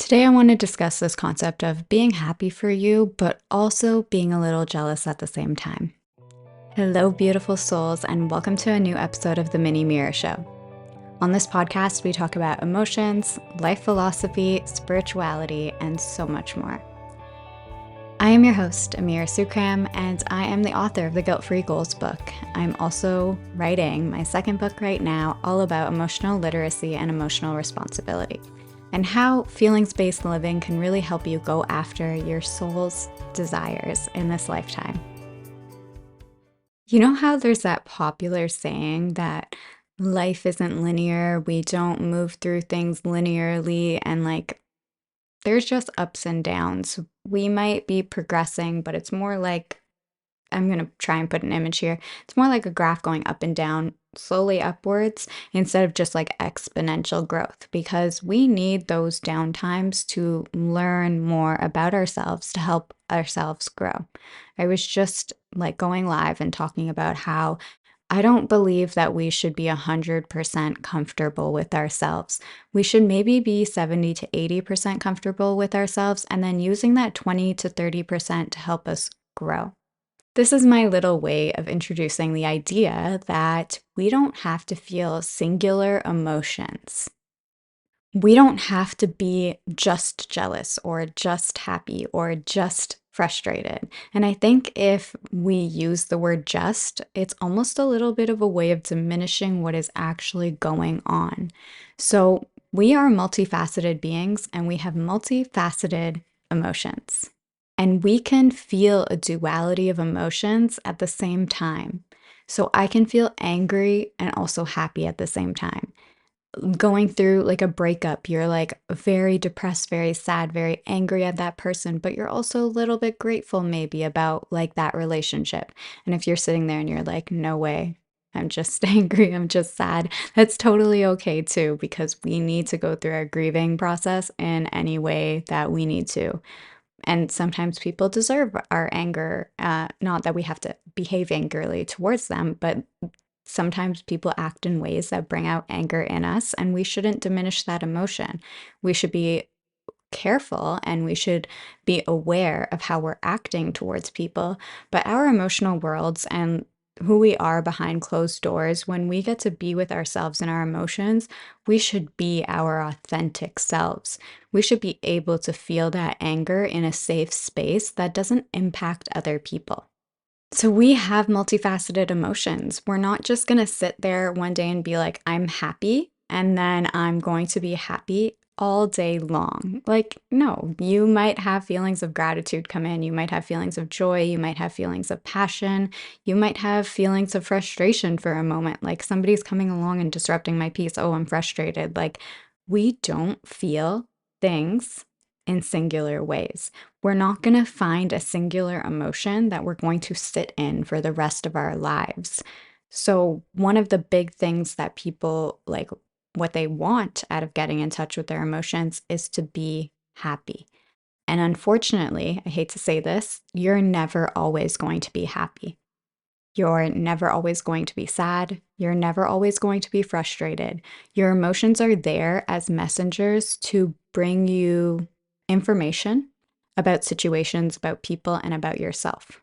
Today, I want to discuss this concept of being happy for you, but also being a little jealous at the same time. Hello, beautiful souls, and welcome to a new episode of the Mini Mirror Show. On this podcast, we talk about emotions, life philosophy, spirituality, and so much more. I am your host, Amira Sookram, and I am the author of the Guilt-Free Goals book. I'm also writing my second book right now, all about emotional literacy and emotional responsibility, and how feelings-based living can really help you go after your soul's desires in this lifetime. You know how there's that popular saying that life isn't linear, we don't move through things linearly, and there's just ups and downs. We might be progressing, but it's more like, I'm going to try and put an image here. It's more like a graph going up and down, slowly upwards, instead of just like exponential growth, because we need those down times to learn more about ourselves to help ourselves grow. I was just going live and talking about how I don't believe that we should be 100% comfortable with ourselves. We should maybe be 70 to 80% comfortable with ourselves, and then using that 20 to 30% to help us grow. This is my little way of introducing the idea that we don't have to feel singular emotions. We don't have to be just jealous or just happy or just frustrated. And I think if we use the word just, it's almost a little bit of a way of diminishing what is actually going on. So we are multifaceted beings and we have multifaceted emotions. And we can feel a duality of emotions at the same time. So I can feel angry and also happy at the same time. Going through a breakup, you're very depressed, very sad, very angry at that person, but you're also a little bit grateful maybe about that relationship. And if you're sitting there and you're like, no way, I'm just angry, I'm just sad, that's totally okay too, because we need to go through our grieving process in any way that we need to. And sometimes people deserve our anger. Not that we have to behave angrily towards them, but sometimes people act in ways that bring out anger in us, and we shouldn't diminish that emotion. We should be careful and we should be aware of how we're acting towards people. But our emotional worlds and who we are behind closed doors, when we get to be with ourselves and our emotions, we should be our authentic selves. We should be able to feel that anger in a safe space that doesn't impact other people. So we have multifaceted emotions. We're not just going to sit there one day and be like, I'm happy, and then I'm going to be happy all day long. No, you might have feelings of gratitude come in. You might have feelings of joy. You might have feelings of passion. You might have feelings of frustration for a moment. Like somebody's coming along and disrupting my peace. Oh, I'm frustrated. We don't feel things in singular ways. We're not going to find a singular emotion that we're going to sit in for the rest of our lives. So one of the big things that people what they want out of getting in touch with their emotions is to be happy. And unfortunately, I hate to say this, you're never always going to be happy. You're never always going to be sad. You're never always going to be frustrated. Your emotions are there as messengers to bring you information about situations, about people, and about yourself.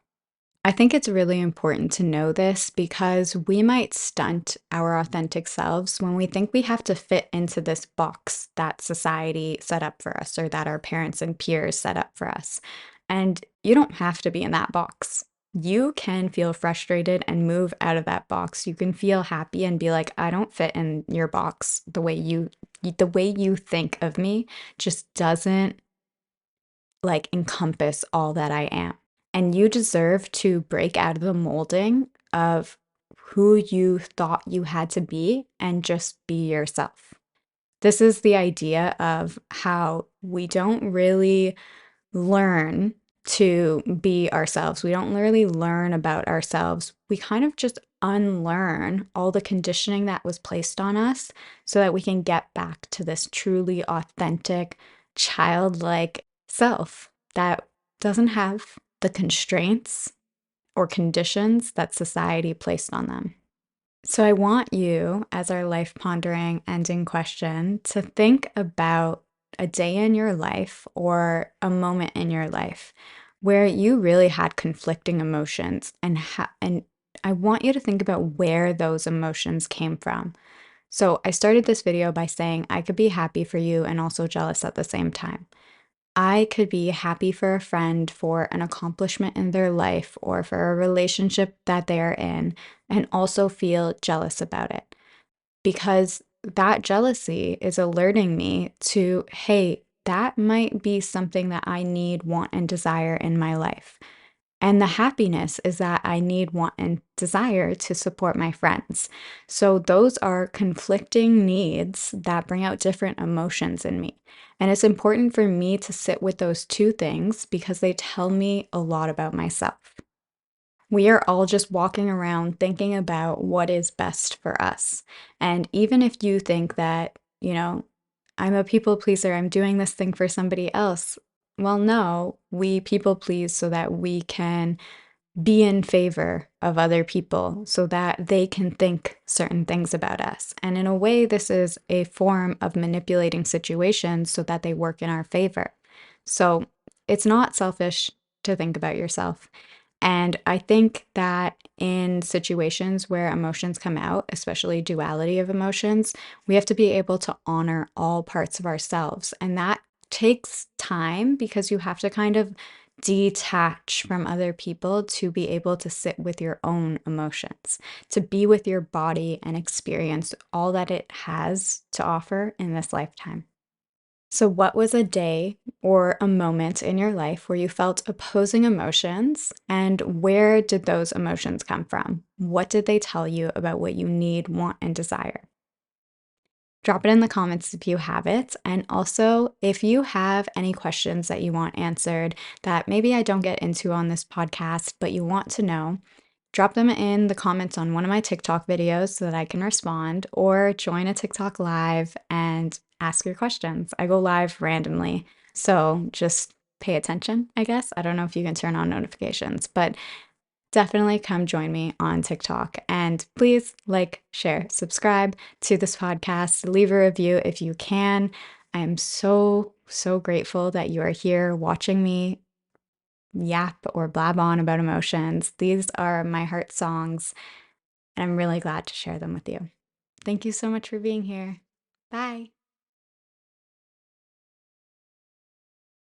I think it's really important to know this because we might stunt our authentic selves when we think we have to fit into this box that society set up for us or that our parents and peers set up for us. And you don't have to be in that box. You can feel frustrated and move out of that box. You can feel happy and be like, I don't fit in your box. The way you think of me just doesn't encompass all that I am. And you deserve to break out of the molding of who you thought you had to be and just be yourself. This is the idea of how we don't really learn to be ourselves. We don't really learn about ourselves. We kind of just unlearn all the conditioning that was placed on us so that we can get back to this truly authentic, childlike self that doesn't have the constraints or conditions that society placed on them. So I want you, as our life pondering ending question, to think about a day in your life or a moment in your life where you really had conflicting emotions and I want you to think about where those emotions came from. So I started this video by saying I could be happy for you and also jealous at the same time. I could be happy for a friend for an accomplishment in their life or for a relationship that they are in, and also feel jealous about it because that jealousy is alerting me to, hey, that might be something that I need, want, and desire in my life. And the happiness is that I need, want, and desire to support my friends. So those are conflicting needs that bring out different emotions in me. And it's important for me to sit with those two things because they tell me a lot about myself. We are all just walking around thinking about what is best for us. And even if you think that, I'm a people pleaser, I'm doing this thing for somebody else. Well, no, we people please so that we can be in favor of other people so that they can think certain things about us. And in a way, this is a form of manipulating situations so that they work in our favor. So it's not selfish to think about yourself. And I think that in situations where emotions come out, especially duality of emotions, we have to be able to honor all parts of ourselves. And that takes time because you have to kind of detach from other people to be able to sit with your own emotions, to be with your body and experience all that it has to offer in this lifetime. So, what was a day or a moment in your life where you felt opposing emotions, and where did those emotions come from? What did they tell you about what you need, want, and desire? Drop it in the comments if you have it. And also, if you have any questions that you want answered that maybe I don't get into on this podcast, but you want to know, drop them in the comments on one of my TikTok videos so that I can respond, or join a TikTok live and ask your questions. I go live randomly, so just pay attention, I guess. I don't know if you can turn on notifications, but definitely come join me on TikTok. And please like, share, subscribe to this podcast, leave a review if you can. I am so, so grateful that you are here watching me yap or blab on about emotions. These are my heart songs, and I'm really glad to share them with you. Thank you so much for being here. Bye.